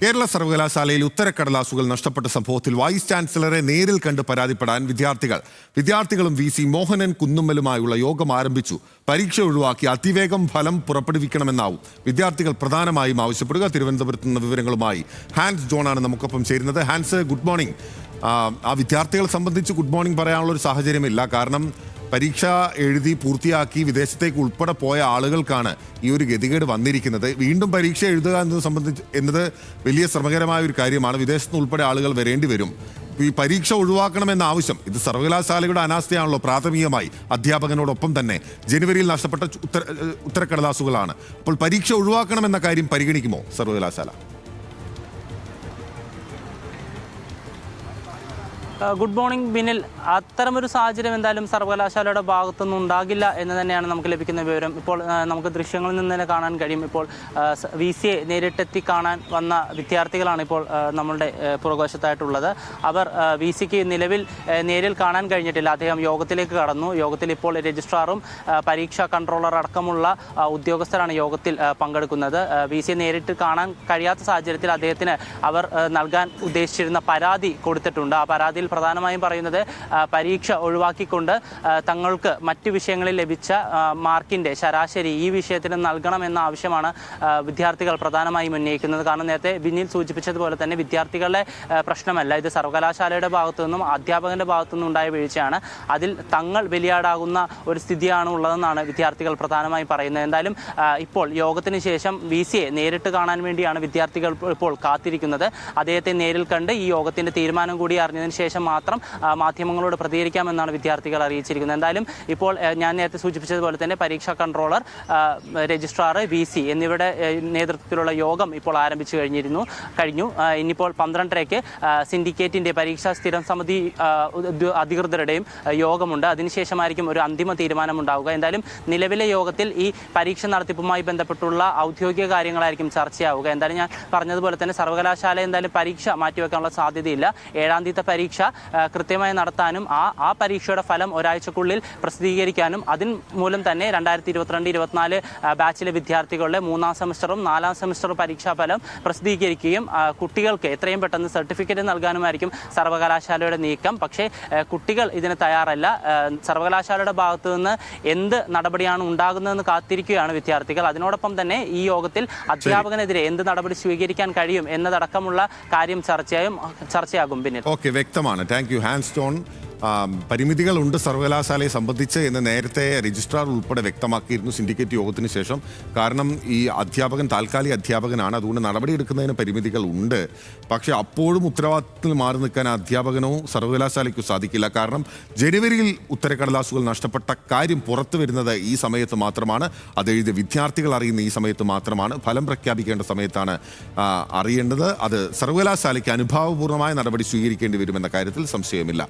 കേരള സർവകലാശാലയിൽ ഉത്തരക്കടലാസുകൾ നഷ്ടപ്പെട്ട സംഭവത്തിൽ വൈസ് ചാൻസലറെ നേരിൽ കണ്ട് പരാതിപ്പെടാൻ വിദ്യാർത്ഥികളും VC മോഹനൻ കുന്നുമ്മലുമായുള്ള യോഗം ആരംഭിച്ചു. പരീക്ഷ ഒഴിവാക്കി അതിവേഗം ഫലം പുറപ്പെടുവിക്കണമെന്നാവും വിദ്യാർത്ഥികൾ പ്രധാനമായും ആവശ്യപ്പെടുക. തിരുവനന്തപുരത്ത് നിന്ന് വിവരങ്ങളുമായി ഹാൻസ് ജോണാണ് നമുക്കൊപ്പം ചേരുന്നത്. Hans, good morning. ആ വിദ്യാർത്ഥികളെ സംബന്ധിച്ച് ഗുഡ് മോർണിംഗ് പറയാനുള്ളൊരു സാഹചര്യമില്ല. കാരണം പരീക്ഷ എഴുതി പൂർത്തിയാക്കി വിദേശത്തേക്ക് ഉൾപ്പെടെ പോയ ആളുകൾക്കാണ് ഈ ഒരു ഗതികേട് വന്നിരിക്കുന്നത്. വീണ്ടും പരീക്ഷ എഴുതുക എന്നത് വലിയ ശ്രമകരമായ ഒരു കാര്യമാണ്. വിദേശത്ത് ഉൾപ്പെടെ ആളുകൾ വരേണ്ടി വരും. ഈ പരീക്ഷ ഒഴിവാക്കണമെന്ന ആവശ്യം ഇത് സർവകലാശാലയുടെ അനാസ്ഥയാണല്ലോ. പ്രാഥമികമായി അധ്യാപകനോടൊപ്പം തന്നെ ജനുവരിയിൽ നഷ്ടപ്പെട്ട ഉത്തരക്കടലാസുകളാണ്. അപ്പോൾ പരീക്ഷ ഒഴിവാക്കണമെന്ന കാര്യം പരിഗണിക്കുമോ സർവകലാശാല? Good morning Binil. അത്തരമൊരു സാഹചര്യം എന്തായാലും സർവകലാശാലയുടെ ഭാഗത്തുനിന്ന് ഉണ്ടാകില്ല എന്ന് തന്നെയാണ് നമുക്ക് ലഭിക്കുന്ന വിവരം. ഇപ്പോൾ നമുക്ക് ദൃശ്യങ്ങളിൽ നിന്ന് തന്നെ കാണാൻ കഴിയും. ഇപ്പോൾ VC നേരിട്ടെത്തി കാണാൻ വന്ന വിദ്യാർത്ഥികളാണ് ഇപ്പോൾ നമ്മളുടെ പുറകുവശത്തായിട്ടുള്ളത്. അവർ VCക്ക് നിലവിൽ നേരിൽ കാണാൻ കഴിഞ്ഞിട്ടില്ല. അദ്ദേഹം യോഗത്തിലേക്ക് കടന്നു. യോഗത്തിൽ ഇപ്പോൾ രജിസ്ട്രാറും പരീക്ഷാ കൺട്രോളർ അടക്കമുള്ള ഉദ്യോഗസ്ഥരാണ് യോഗത്തിൽ പങ്കെടുക്കുന്നത്. VC നേരിട്ട് കാണാൻ കഴിയാത്ത സാഹചര്യത്തിൽ അദ്ദേഹത്തിന് അവർ നൽകാൻ ഉദ്ദേശിച്ചിരുന്ന പരാതി കൊടുത്തിട്ടുണ്ട്. ആ പരാതിയിൽ പ്രധാനമായും പറയുന്നത് പരീക്ഷ ഒഴിവാക്കിക്കൊണ്ട് തങ്ങൾക്ക് മറ്റു വിഷയങ്ങളിൽ ലഭിച്ച മാർക്കിൻ്റെ ശരാശരി ഈ വിഷയത്തിന് നൽകണമെന്ന ആവശ്യമാണ് വിദ്യാർത്ഥികൾ പ്രധാനമായും ഉന്നയിക്കുന്നത്. കാരണം നേരത്തെ ബിന്നിൽ സൂചിപ്പിച്ചതുപോലെ തന്നെ വിദ്യാർത്ഥികളുടെ പ്രശ്നമല്ല ഇത്, സർവകലാശാലയുടെ ഭാഗത്തു നിന്നും അധ്യാപകൻ്റെ ഭാഗത്തു നിന്നും ഉണ്ടായ വീഴ്ചയാണ്. അതിൽ തങ്ങൾ ബലിയാടാകുന്ന ഒരു സ്ഥിതിയാണ് ഉള്ളതെന്നാണ് വിദ്യാർത്ഥികൾ പ്രധാനമായും പറയുന്നത്. എന്തായാലും ഇപ്പോൾ യോഗത്തിന് ശേഷം VCയെ നേരിട്ട് കാണാൻ വേണ്ടിയാണ് വിദ്യാർത്ഥികൾ ഇപ്പോൾ കാത്തിരിക്കുന്നത്. അദ്ദേഹത്തെ നേരിൽ കണ്ട് ഈ യോഗത്തിൻ്റെ തീരുമാനം കൂടി അറിഞ്ഞതിന് ശേഷം മാത്രം മാധ്യമങ്ങളോട് പ്രതികരിക്കാമെന്നാണ് വിദ്യാർത്ഥികൾ അറിയിച്ചിരിക്കുന്നത്. എന്തായാലും ഇപ്പോൾ ഞാൻ നേരത്തെ സൂചിപ്പിച്ചതുപോലെ തന്നെ പരീക്ഷാ കൺട്രോളർ, രജിസ്ട്രാർ, VC എന്നിവരുടെ നേതൃത്വത്തിലുള്ള യോഗം ഇപ്പോൾ ആരംഭിച്ചു കഴിഞ്ഞു. ഇനിയിപ്പോൾ 12:30-ക്ക് സിൻഡിക്കേറ്റിൻ്റെ പരീക്ഷാ സ്ഥിരം സമിതി അധികൃതരുടെയും യോഗമുണ്ട്. അതിനുശേഷമായിരിക്കും ഒരു അന്തിമ തീരുമാനമുണ്ടാവുക. എന്തായാലും നിലവിലെ യോഗത്തിൽ ഈ പരീക്ഷ നടത്തിപ്പുമായി ബന്ധപ്പെട്ടുള്ള ഔദ്യോഗിക കാര്യങ്ങളായിരിക്കും ചർച്ചയാവുക. എന്തായാലും ഞാൻ പറഞ്ഞതുപോലെ തന്നെ സർവകലാശാല എന്തായാലും പരീക്ഷ മാറ്റിവെക്കാനുള്ള സാധ്യതയില്ല. 7-ാം തീയതി പരീക്ഷ കൃത്യമായി നടത്താനും ആ പരീക്ഷയുടെ ഫലം ഒരാഴ്ചക്കുള്ളിൽ പ്രസിദ്ധീകരിക്കാനും അതിന് മൂലം തന്നെ 2022-24 ബാച്ചിലെ വിദ്യാർത്ഥികളുടെ 3-ാം സെമസ്റ്ററും 4-ാം സെമസ്റ്ററും പരീക്ഷാഫലം പ്രസിദ്ധീകരിക്കുകയും കുട്ടികൾക്ക് എത്രയും പെട്ടെന്ന് സർട്ടിഫിക്കറ്റ് നൽകാനുമായിരിക്കും സർവകലാശാലയുടെ നീക്കം. പക്ഷേ കുട്ടികൾ ഇതിന് തയ്യാറല്ല. സർവകലാശാലയുടെ ഭാഗത്തു നിന്ന് എന്ത് നടപടിയാണ് ഉണ്ടാകുന്നതെന്ന് കാത്തിരിക്കുകയാണ് വിദ്യാർത്ഥികൾ. അതിനോടൊപ്പം തന്നെ ഈ യോഗത്തിൽ അധ്യാപകനെതിരെ എന്ത് നടപടി സ്വീകരിക്കാൻ കഴിയും എന്നതടക്കമുള്ള കാര്യം ചർച്ചയാകും. പിന്നെ വ്യക്തമാണ്. Thank you Hans John. പരിമിതികളുണ്ട് സർവകലാശാലയെ സംബന്ധിച്ച് എന്ന് നേരത്തെ രജിസ്ട്രാർ ഉൾപ്പെടെ വ്യക്തമാക്കിയിരുന്നു സിൻഡിക്കേറ്റ് യോഗത്തിന് ശേഷം. കാരണം ഈ അധ്യാപകൻ താൽക്കാലിക അധ്യാപകനാണ്, അതുകൊണ്ട് നടപടിയെടുക്കുന്നതിന് പരിമിതികൾ ഉണ്ട്. പക്ഷേ അപ്പോഴും ഉത്തരവാദിത്തത്തിൽ മാറി നിൽക്കാൻ അധ്യാപകനോ സർവകലാശാലയ്ക്കോ സാധിക്കില്ല. കാരണം ജനുവരിയിൽ ഉത്തരക്കടലാസുകൾ നഷ്ടപ്പെട്ട കാര്യം പുറത്തു വരുന്നത് ഈ സമയത്ത് മാത്രമാണ്. അതെഴുതിയ വിദ്യാർത്ഥികൾ അറിയുന്ന ഈ സമയത്ത് മാത്രമാണ്. ഫലം പ്രഖ്യാപിക്കേണ്ട സമയത്താണ് അറിയേണ്ടത്. അത് സർവകലാശാലയ്ക്ക് അനുഭാവപൂർണ്ണമായ നടപടി സ്വീകരിക്കേണ്ടി വരുമെന്ന കാര്യത്തിൽ സംശയമില്ല.